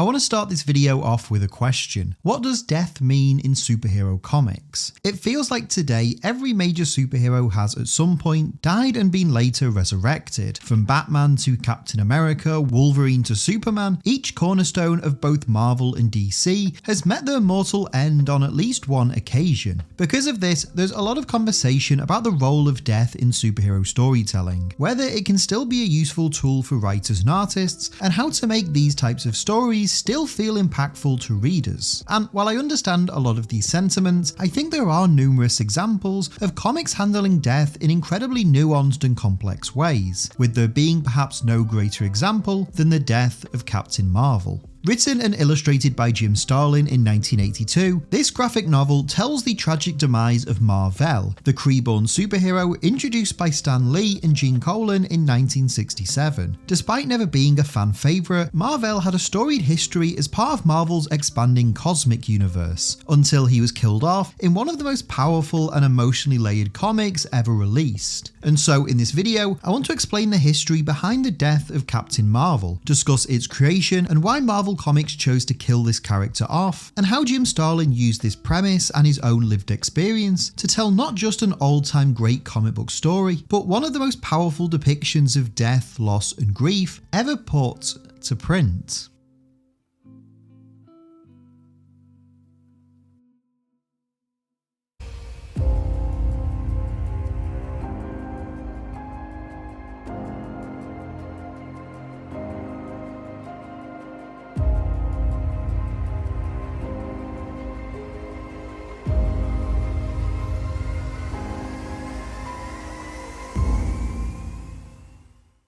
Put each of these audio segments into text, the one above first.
I want to start this video off with a question. What does death mean in superhero comics? It feels like today every major superhero has at some point died and been later resurrected. From Batman to Captain America, Wolverine to Superman, each cornerstone of both Marvel and DC has met their mortal end on at least one occasion. Because of this, there's a lot of conversation about the role of death in superhero storytelling, whether it can still be a useful tool for writers and artists, and how to make these types of stories still feel impactful to readers. And while I understand a lot of these sentiments, I think there are numerous examples of comics handling death in incredibly nuanced and complex ways, with there being perhaps no greater example than the death of Captain Mar-Vell. Written and illustrated by Jim Starlin in 1982, this graphic novel tells the tragic demise of Mar-Vell, the Kree-born superhero introduced by Stan Lee and Gene Colan in 1967. Despite never being a fan favourite, Mar-Vell had a storied history as part of Marvel's expanding cosmic universe, until he was killed off in one of the most powerful and emotionally layered comics ever released. And so in this video, I want to explain the history behind the death of Captain Mar-Vell, discuss its creation and why Marvel Comics chose to kill this character off, and how Jim Starlin used this premise and his own lived experience to tell not just an all-time great comic book story, but one of the most powerful depictions of death, loss and grief ever put to print.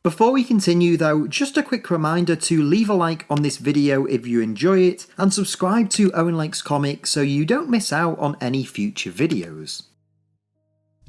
Before we continue though, just a quick reminder to leave a like on this video if you enjoy it, and subscribe to Owen Likes Comics so you don't miss out on any future videos.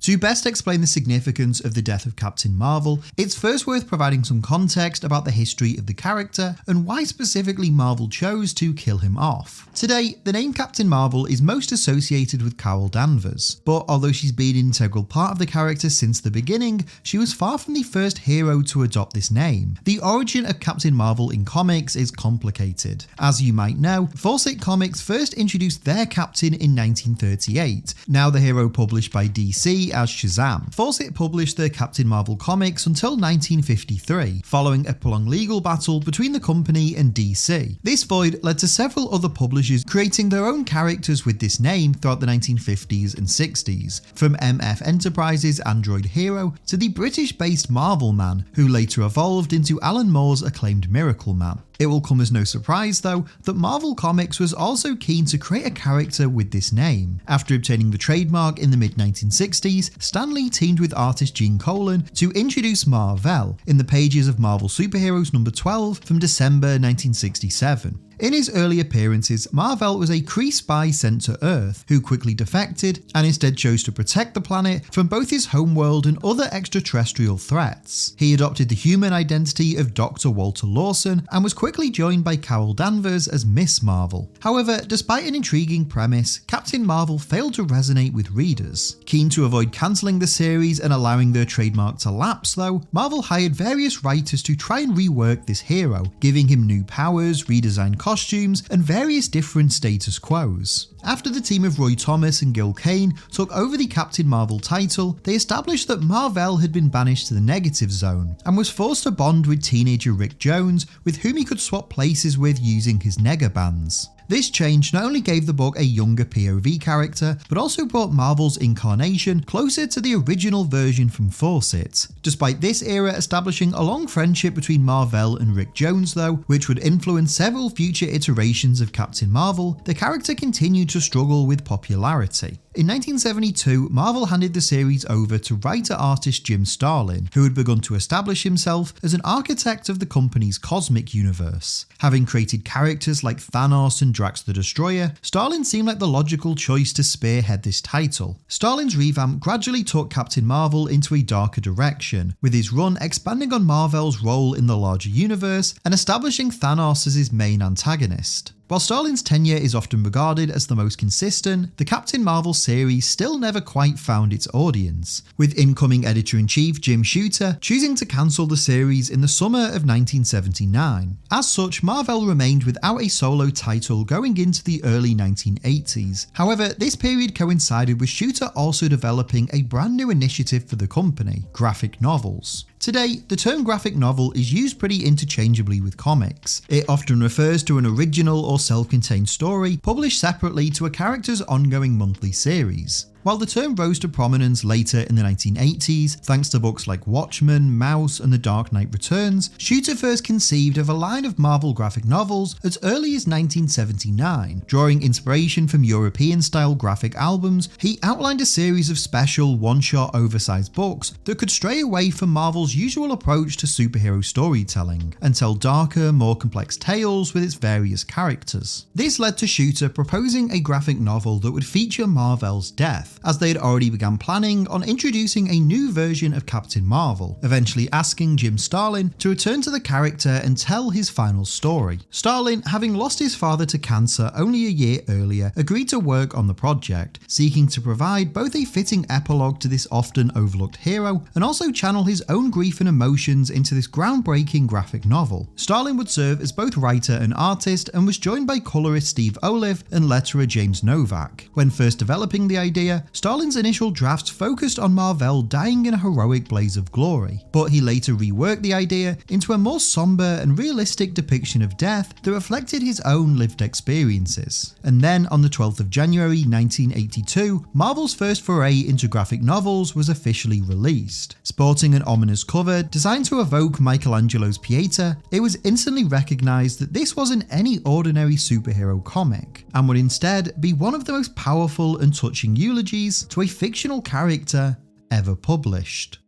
To best explain the significance of the death of Captain Mar-Vell, it's first worth providing some context about the history of the character and why specifically Marvel chose to kill him off. Today, the name Captain Mar-Vell is most associated with Carol Danvers, but although she's been an integral part of the character since the beginning, she was far from the first hero to adopt this name. The origin of Captain Mar-Vell in comics is complicated. As you might know, Fawcett Comics first introduced their captain in 1938, now the hero published by DC as Shazam. Fawcett published their Captain Mar-Vell comics until 1953, following a prolonged legal battle between the company and DC. This void led to several other publishers creating their own characters with this name throughout the 1950s and 60s, from MF Enterprises' Android Hero to the British-based Mar-Vell Man, who later evolved into Alan Moore's acclaimed Miracle Man. It will come as no surprise though that Marvel Comics was also keen to create a character with this name. After obtaining the trademark in the mid-1960s, Stan Lee teamed with artist Gene Colan to introduce Mar-Vell in the pages of Marvel Superheroes number 12 from December 1967. In his early appearances, Mar-Vell was a Kree spy sent to Earth, who quickly defected and instead chose to protect the planet from both his homeworld and other extraterrestrial threats. He adopted the human identity of Dr. Walter Lawson and was quickly joined by Carol Danvers as Miss Mar-Vell. However, despite an intriguing premise, Captain Mar-Vell failed to resonate with readers. Keen to avoid cancelling the series and allowing their trademark to lapse though, Marvel hired various writers to try and rework this hero, giving him new powers, redesigned costumes, and various different status quos. After the team of Roy Thomas and Gil Kane took over the Captain Mar-Vell title, they established that Mar-Vell had been banished to the negative zone and was forced to bond with teenager Rick Jones, with whom he could swap places with using his nega bands. This change not only gave the book a younger POV character, but also brought Mar-Vell's incarnation closer to the original version from Fawcett. Despite this era establishing a long friendship between Mar-Vell and Rick Jones though, which would influence several future iterations of Captain Mar-Vell, the character continued to struggle with popularity. In 1972, Marvel handed the series over to writer-artist Jim Starlin, who had begun to establish himself as an architect of the company's cosmic universe. Having created characters like Thanos and Drax the Destroyer, Starlin seemed like the logical choice to spearhead this title. Starlin's revamp gradually took Captain Mar-Vell into a darker direction, with his run expanding on Mar-Vell's role in the larger universe and establishing Thanos as his main antagonist. While Starlin's tenure is often regarded as the most consistent, the Captain Marvel series still never quite found its audience, with incoming editor-in-chief Jim Shooter choosing to cancel the series in the summer of 1979. As such, Mar-Vell remained without a solo title going into the early 1980s. However, this period coincided with Shooter also developing a brand new initiative for the company, graphic novels. Today, the term graphic novel is used pretty interchangeably with comics. It often refers to an original or self-contained story published separately to a character's ongoing monthly series. While the term rose to prominence later in the 1980s, thanks to books like Watchmen, Mouse, and The Dark Knight Returns, Shooter first conceived of a line of Marvel graphic novels as early as 1979. Drawing inspiration from European-style graphic albums, he outlined a series of special, one-shot, oversized books that could stray away from Marvel's usual approach to superhero storytelling, and tell darker, more complex tales with its various characters. This led to Shooter proposing a graphic novel that would feature Mar-Vell's death, as they had already begun planning on introducing a new version of Captain Marvel, eventually asking Jim Starlin to return to the character and tell his final story. Starlin, having lost his father to cancer only a year earlier, agreed to work on the project, seeking to provide both a fitting epilogue to this often overlooked hero and also channel his own grief and emotions into this groundbreaking graphic novel. Starlin would serve as both writer and artist and was joined by colorist Steve Olive and letterer James Novak. When first developing the idea, Starlin's initial drafts focused on Mar-Vell dying in a heroic blaze of glory, but he later reworked the idea into a more somber and realistic depiction of death that reflected his own lived experiences. And then on the 12th of January 1982, Marvel's first foray into graphic novels was officially released. Sporting an ominous cover designed to evoke Michelangelo's Pieta, it was instantly recognised that this wasn't any ordinary superhero comic, and would instead be one of the most powerful and touching eulogies to a fictional character ever published.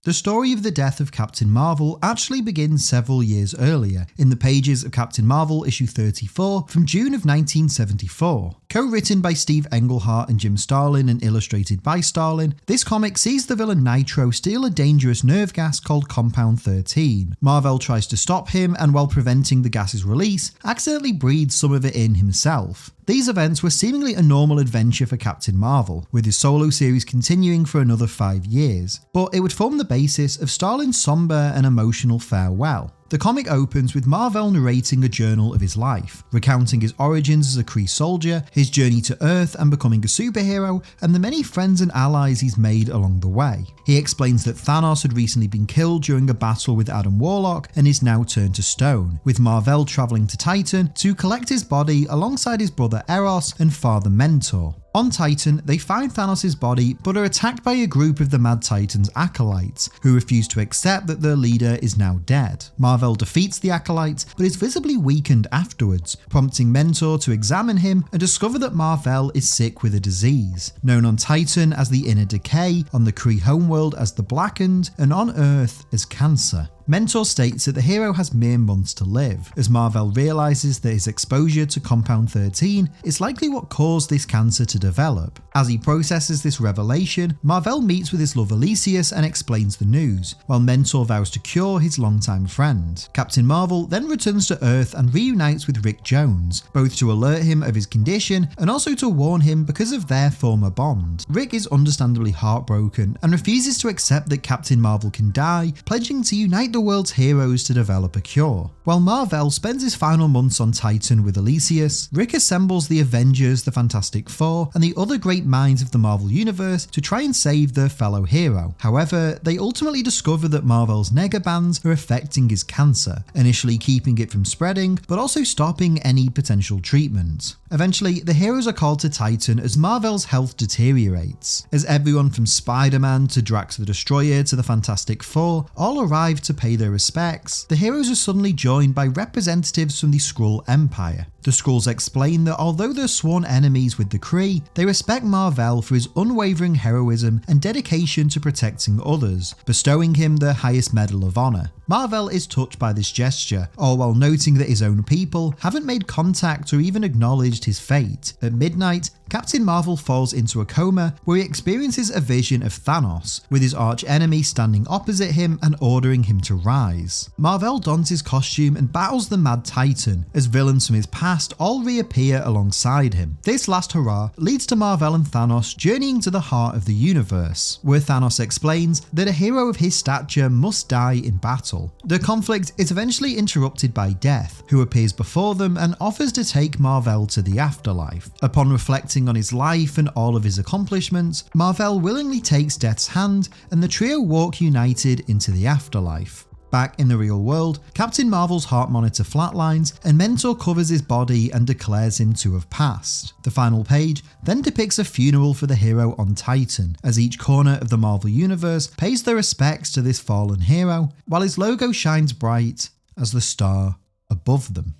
The story of the death of Captain Marvel actually begins several years earlier, in the pages of Captain Marvel issue 34 from June of 1974. Co-written by Steve Englehart and Jim Starlin and illustrated by Starlin, this comic sees the villain Nitro steal a dangerous nerve gas called Compound 13. Mar-Vell tries to stop him, and while preventing the gas's release, accidentally breathes some of it in himself. These events were seemingly a normal adventure for Captain Marvel, with his solo series continuing for another 5 years, but it would form the basis of Starlin's somber and emotional farewell. The comic opens with Mar-Vell narrating a journal of his life, recounting his origins as a Kree soldier, his journey to Earth and becoming a superhero, and the many friends and allies he's made along the way. He explains that Thanos had recently been killed during a battle with Adam Warlock and is now turned to stone, with Mar-Vell travelling to Titan to collect his body alongside his brother Eros and father Mentor. On Titan, they find Thanos' body but are attacked by a group of the Mad Titan's acolytes, who refuse to accept that their leader is now dead. Mar-Vell defeats the acolytes but is visibly weakened afterwards, prompting Mentor to examine him and discover that Mar-Vell is sick with a disease, known on Titan as the Inner Decay, on the Kree homeworld as the Blackened, and on Earth as Cancer. Mentor states that the hero has mere months to live, as Mar-Vell realises that his exposure to Compound 13 is likely what caused this cancer to develop. As he processes this revelation, Mar-Vell meets with his love Elysius and explains the news, while Mentor vows to cure his longtime friend. Captain Marvel then returns to Earth and reunites with Rick Jones, both to alert him of his condition and also to warn him because of their former bond. Rick is understandably heartbroken and refuses to accept that Captain Marvel can die, pledging to unite the world's heroes to develop a cure. While Mar-Vell spends his final months on Titan with Elysius, Rick assembles the Avengers, the Fantastic Four, and the other great minds of the Marvel Universe to try and save their fellow hero. However, they ultimately discover that Mar-Vell's negabands are affecting his cancer, initially keeping it from spreading, but also stopping any potential treatment. Eventually, the heroes are called to Titan as Mar-Vell's health deteriorates. As everyone from Spider-Man to Drax the Destroyer to the Fantastic Four all arrive to pay their respects, the heroes are suddenly joined by representatives from the Skrull Empire. The Skrulls explain that although they're sworn enemies with the Kree, they respect Mar-Vell for his unwavering heroism and dedication to protecting others, bestowing him their highest medal of honor. Mar-Vell is touched by this gesture, all while noting that his own people haven't made contact or even acknowledged his fate. At midnight, Captain Marvel falls into a coma where he experiences a vision of Thanos, with his arch enemy standing opposite him and ordering him to rise. Mar-Vell dons his costume and battles the Mad Titan, as villains from his past all reappear alongside him. This last hurrah leads to Mar-Vell and Thanos journeying to the heart of the universe, where Thanos explains that a hero of his stature must die in battle. The conflict is eventually interrupted by Death, who appears before them and offers to take Mar-Vell to the afterlife. Upon reflecting on his life and all of his accomplishments, Mar-Vell willingly takes Death's hand and the trio walk united into the afterlife. Back in the real world, Captain Marvel's heart monitor flatlines and Mentor covers his body and declares him to have passed. The final page then depicts a funeral for the hero on Titan, as each corner of the Marvel Universe pays their respects to this fallen hero, while his logo shines bright as the star above them.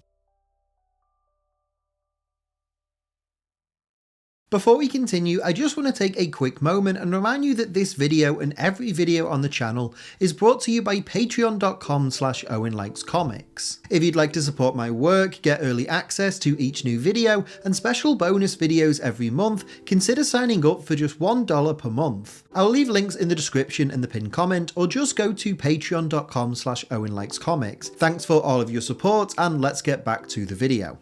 Before we continue, I just want to take a quick moment and remind you that this video and every video on the channel is brought to you by patreon.com/Owen Likes Comics. If you'd like to support my work, get early access to each new video, and special bonus videos every month, consider signing up for just $1 per month. I'll leave links in the description and the pinned comment, or just go to patreon.com/Owen Likes Comics. Thanks for all of your support, and let's get back to the video.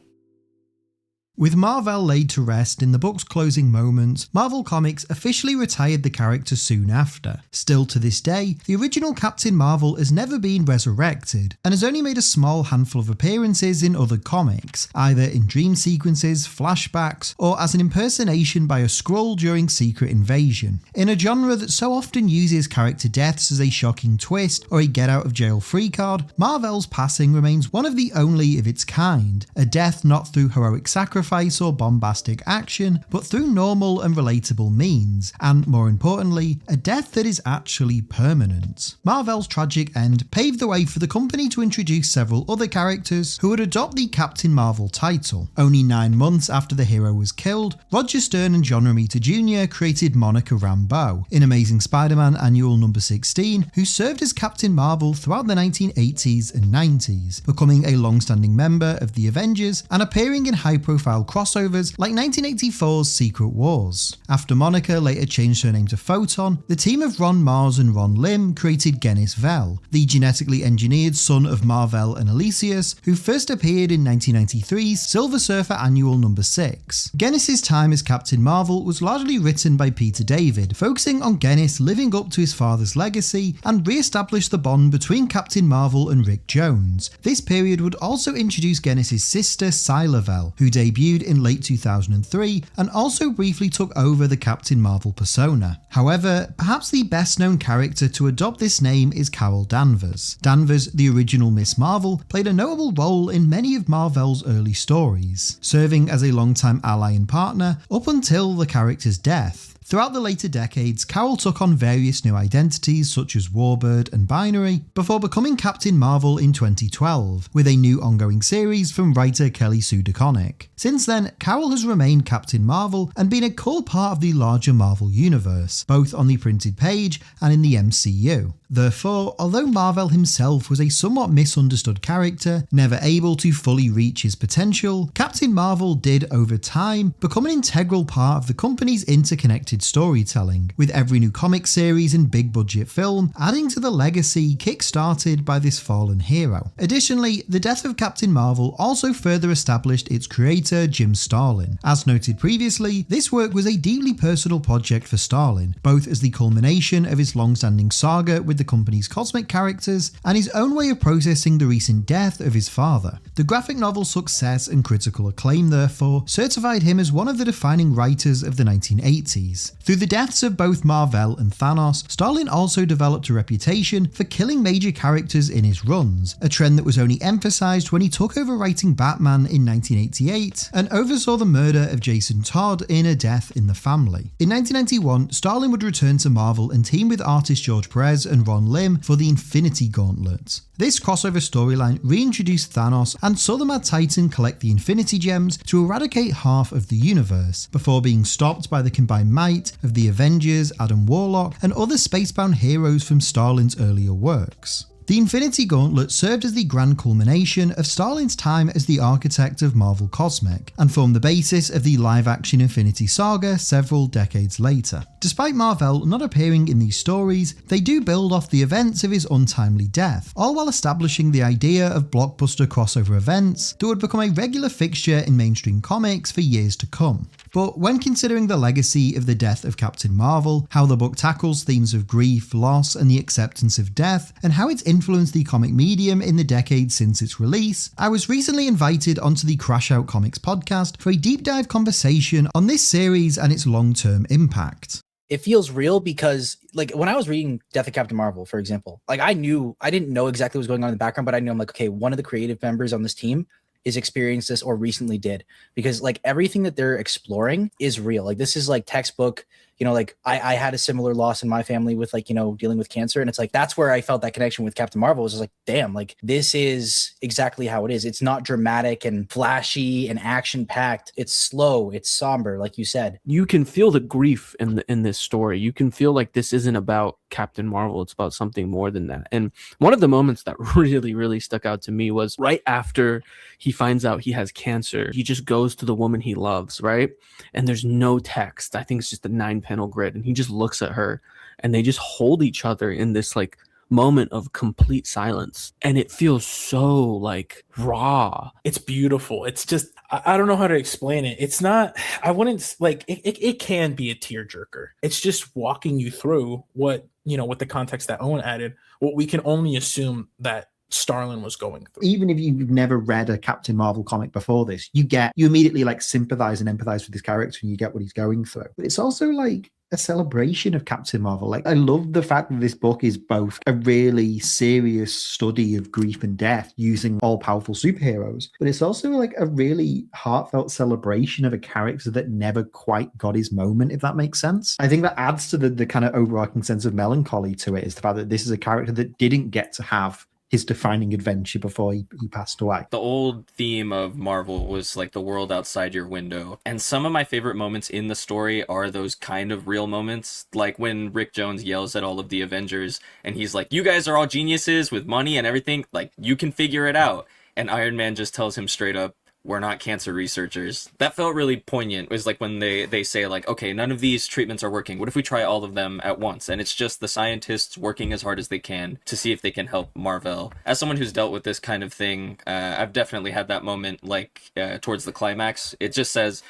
With Mar-Vell laid to rest in the book's closing moments, Marvel Comics officially retired the character soon after. Still to this day, the original Captain Marvel has never been resurrected, and has only made a small handful of appearances in other comics, either in dream sequences, flashbacks, or as an impersonation by a Skrull during Secret Invasion. In a genre that so often uses character deaths as a shocking twist or a get-out-of-jail-free card, Mar-Vell's passing remains one of the only of its kind, a death not through heroic sacrifice or bombastic action, but through normal and relatable means, and more importantly, a death that is actually permanent. Mar-Vell's tragic end paved the way for the company to introduce several other characters who would adopt the Captain Marvel title. Only 9 months after the hero was killed, Roger Stern and John Romita Jr. created Monica Rambeau in Amazing Spider-Man Annual No. 16, who served as Captain Marvel throughout the 1980s and 90s, becoming a long-standing member of the Avengers and appearing in high-profile crossovers like 1984's Secret Wars. After Monica later changed her name to Photon, the team of Ron Mars and Ron Lim created Genis-Vell, the genetically engineered son of Mar-Vell and Elysius, who first appeared in 1993's Silver Surfer Annual No. 6. Genis' time as Captain Marvel was largely written by Peter David, focusing on Genis living up to his father's legacy and re-establish the bond between Captain Marvel and Rick Jones. This period would also introduce Genis' sister Sylar-Vell, who debuted in late 2003 and also briefly took over the Captain Marvel persona. However, perhaps the best known character to adopt this name is Carol Danvers. Danvers, the original Miss Marvel, played a notable role in many of Mar-Vell's early stories, serving as a longtime ally and partner up until the character's death. Throughout the later decades, Carol took on various new identities such as Warbird and Binary, before becoming Captain Marvel in 2012, with a new ongoing series from writer Kelly Sue DeConnick. Since then, Carol has remained Captain Marvel and been a core part of the larger Marvel universe, both on the printed page and in the MCU. Therefore, although Mar-Vell himself was a somewhat misunderstood character, never able to fully reach his potential, Captain Marvel did over time become an integral part of the company's interconnected storytelling, with every new comic series and big budget film adding to the legacy kick-started by this fallen hero. Additionally, the death of Captain Marvel also further established its creator, Jim Starlin. As noted previously, this work was a deeply personal project for Starlin, both as the culmination of his long-standing saga with the company's cosmic characters and his own way of processing the recent death of his father. The graphic novel's success and critical acclaim, therefore, certified him as one of the defining writers of the 1980s. Through the deaths of both Mar-Vell and Thanos, Starlin also developed a reputation for killing major characters in his runs, a trend that was only emphasized when he took over writing Batman in 1988 and oversaw the murder of Jason Todd in A Death in the Family. In 1991, Starlin would return to Marvel and team with artist George Perez and Ron Lim for the Infinity Gauntlet. This crossover storyline reintroduced Thanos and saw the Mad Titan collect the Infinity Gems to eradicate half of the universe, before being stopped by the combined might of the Avengers, Adam Warlock, and other spacebound heroes from Starlin's earlier works. The Infinity Gauntlet served as the grand culmination of Starlin's time as the architect of Mar-Vell Cosmic, and formed the basis of the live-action Infinity Saga several decades later. Despite Mar-Vell not appearing in these stories, they do build off the events of his untimely death, all while establishing the idea of blockbuster crossover events that would become a regular fixture in mainstream comics for years to come. But when considering the legacy of the death of Captain Mar-Vell, how the book tackles themes of grief, loss, and the acceptance of death, and how it's influenced the comic medium in the decades since its release, I was recently invited onto the Crashout Comics podcast for a deep dive conversation on this series and its long-term impact. It feels real because, like, when I was reading Death of Captain Mar-Vell, for example, like, I didn't know exactly what was going on in the background, but I knew, I'm like, okay, one of the creative members on this team is experienced this or recently did, because like everything that they're exploring is real. Like, this is like textbook, like I had a similar loss in my family with, like, dealing with cancer. And it's like, that's where I felt that connection with Captain Mar-Vell, was just like, damn, like, this is exactly how it is. It's not dramatic and flashy and action packed. It's slow. It's somber. Like you said, you can feel the grief in this story. You can feel like this isn't about Captain Mar-Vell. It's about something more than that. And one of the moments that really, really stuck out to me was right after he finds out he has cancer. He just goes to the woman he loves, right? And there's no text. I think it's just a 9-panel grid. And he just looks at her and they just hold each other in this like moment of complete silence. And it feels so like raw. It's beautiful. It's just, I don't know how to explain it. It's not, I wouldn't like, it can be a tearjerker. It's just walking you through what, with the context that Owen added, what we can only assume that Starlin was going through. Even if you've never read a Captain Mar-Vell comic before this, you immediately like sympathize and empathize with this character, and you get what he's going through. But it's also like a celebration of Captain Mar-Vell. Like, I love the fact that this book is both a really serious study of grief and death using all-powerful superheroes, but it's also like a really heartfelt celebration of a character that never quite got his moment, if that makes sense. I think that adds to the kind of overarching sense of melancholy to it, is the fact that this is a character that didn't get to have his defining adventure before he passed away. The old theme of Mar-Vell was like the world outside your window. And some of my favorite moments in the story are those kind of real moments. Like when Rick Jones yells at all of the Avengers and he's like, you guys are all geniuses with money and everything. Like, you can figure it out. And Iron Man just tells him straight up, we're not cancer researchers. That felt really poignant. It was like when they say like, okay, none of these treatments are working. What if we try all of them at once? And it's just the scientists working as hard as they can to see if they can help Mar-Vell. As someone who's dealt with this kind of thing, I've definitely had that moment like towards the climax. It just says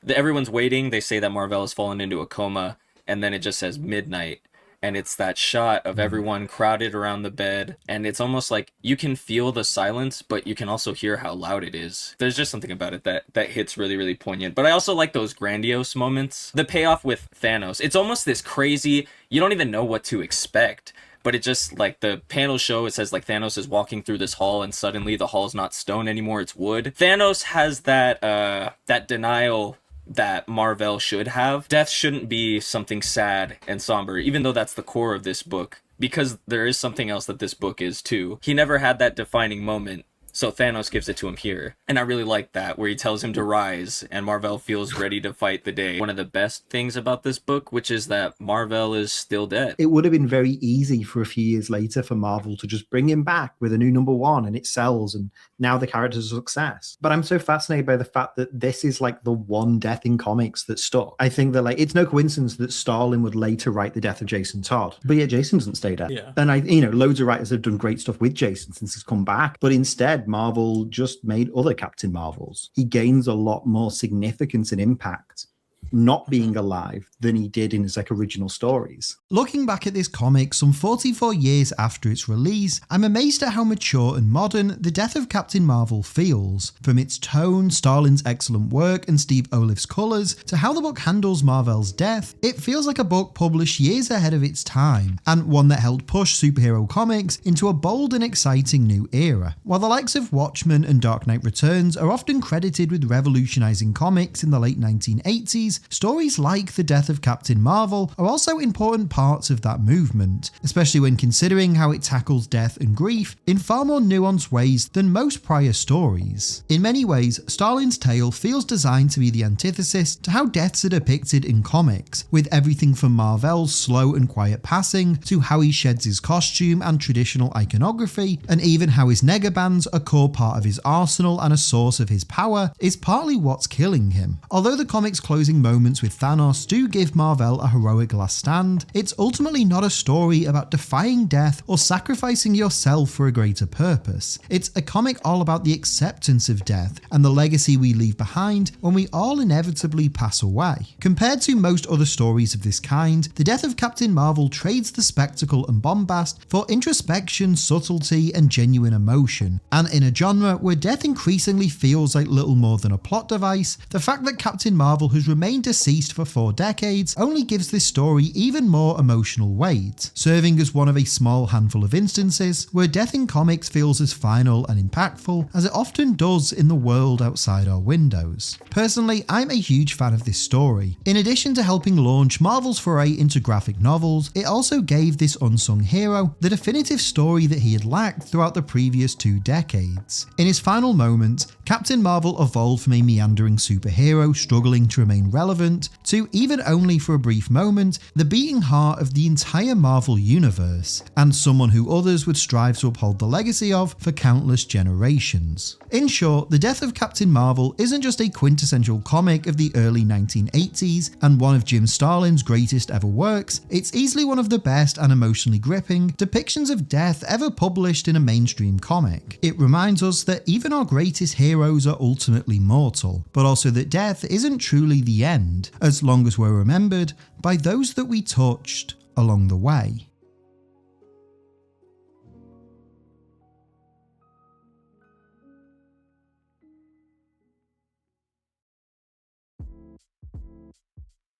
that everyone's waiting. They say that Mar-Vell has fallen into a coma, and then it just says midnight. And it's that shot of everyone crowded around the bed. And it's almost like you can feel the silence, but you can also hear how loud it is. There's just something about it that hits really, really poignant. But I also like those grandiose moments. The payoff with Thanos. It's almost this crazy, you don't even know what to expect. But it just, like, the panel show, it says, like, Thanos is walking through this hall, and suddenly the hall's not stone anymore, it's wood. Thanos has that denial that Mar-Vell should have. Death shouldn't be something sad and somber, even though that's the core of this book, because there is something else that this book is too. He never had that defining moment, so Thanos gives it to him here. And I really like that, where he tells him to rise, and Mar-Vell feels ready to fight the day. One of the best things about this book, which is that Mar-Vell is still dead. It would have been very easy for a few years later for Mar-Vell to just bring him back with a new #1, and it sells, and now the character's a success. But I'm so fascinated by the fact that this is like the one death in comics that stuck. I think that like it's no coincidence that Starlin would later write the death of Jason Todd, but yet Jason doesn't stay dead. Yeah. And loads of writers have done great stuff with Jason since he's come back, but instead Mar-Vell just made other Captain Mar-Vells. He gains a lot more significance and impact not being alive than he did in his like original stories. Looking back at this comic some 44 years after its release, I'm amazed at how mature and modern the death of Captain Mar-Vell feels. From its tone, Starlin's excellent work, and Steve Olive's colours, to how the book handles Mar-Vell's death, it feels like a book published years ahead of its time, and one that helped push superhero comics into a bold and exciting new era. While the likes of Watchmen and Dark Knight Returns are often credited with revolutionising comics in the late 1980s, 1980s, stories like the death of Captain Mar-Vell are also important parts of that movement, especially when considering how it tackles death and grief in far more nuanced ways than most prior stories. In many ways, Starlin's tale feels designed to be the antithesis to how deaths are depicted in comics, with everything from Mar-Vell's slow and quiet passing to how he sheds his costume and traditional iconography, and even how his negabands, a core part of his arsenal and a source of his power, is partly what's killing him. Although the comic's closing moments with Thanos do give Mar-Vell a heroic last stand, it's ultimately not a story about defying death or sacrificing yourself for a greater purpose. It's a comic all about the acceptance of death and the legacy we leave behind when we all inevitably pass away. Compared to most other stories of this kind, the death of Captain Mar-Vell trades the spectacle and bombast for introspection, subtlety, and genuine emotion. And in a genre where death increasingly feels like little more than a plot device, the fact that Captain Mar-Vell has remained deceased for 4 decades only gives this story even more emotional weight, serving as one of a small handful of instances where death in comics feels as final and impactful as it often does in the world outside our windows. Personally, I'm a huge fan of this story. In addition to helping launch Marvel's foray into graphic novels, it also gave this unsung hero the definitive story that he had lacked throughout the previous 2 decades. In his final moment, Captain Mar-Vell evolved from a meandering superhero struggling to remain relevant to, even only for a brief moment, the beating heart of the entire Marvel universe, and someone who others would strive to uphold the legacy of for countless generations. In short, the death of Captain Mar-Vell isn't just a quintessential comic of the early 1980s and one of Jim Starlin's greatest ever works, it's easily one of the best and emotionally gripping depictions of death ever published in a mainstream comic. It reminds us that even our greatest heroes are ultimately mortal, but also that death isn't truly the end, as long as we're remembered by those that we touched along the way.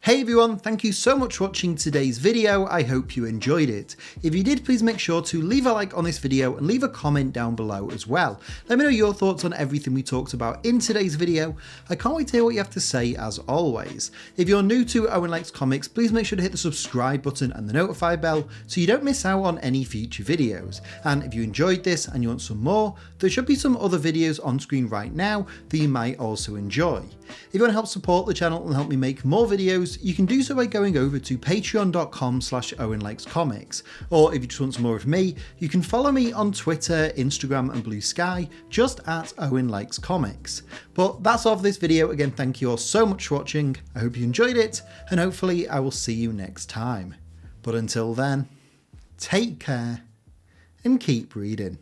Hey everyone, thank you so much for watching today's video. I hope you enjoyed it. If you did, please make sure to leave a like on this video and leave a comment down below as well. Let me know your thoughts on everything we talked about in today's video. I can't wait to hear what you have to say as always. If you're new to Owen Likes Comics, please make sure to hit the subscribe button and the notify bell so you don't miss out on any future videos. And if you enjoyed this and you want some more, there should be some other videos on screen right now that you might also enjoy. If you want to help support the channel and help me make more videos, you can do so by going over to patreon.com/OwenLikesComics, or if you just want some more of me, you can follow me on Twitter, Instagram and Blue Sky, just at Owen Likes Comics. But that's all for this video. Again, thank you all so much for watching. I hope you enjoyed it, and hopefully I will see you next time. But until then, take care and keep reading.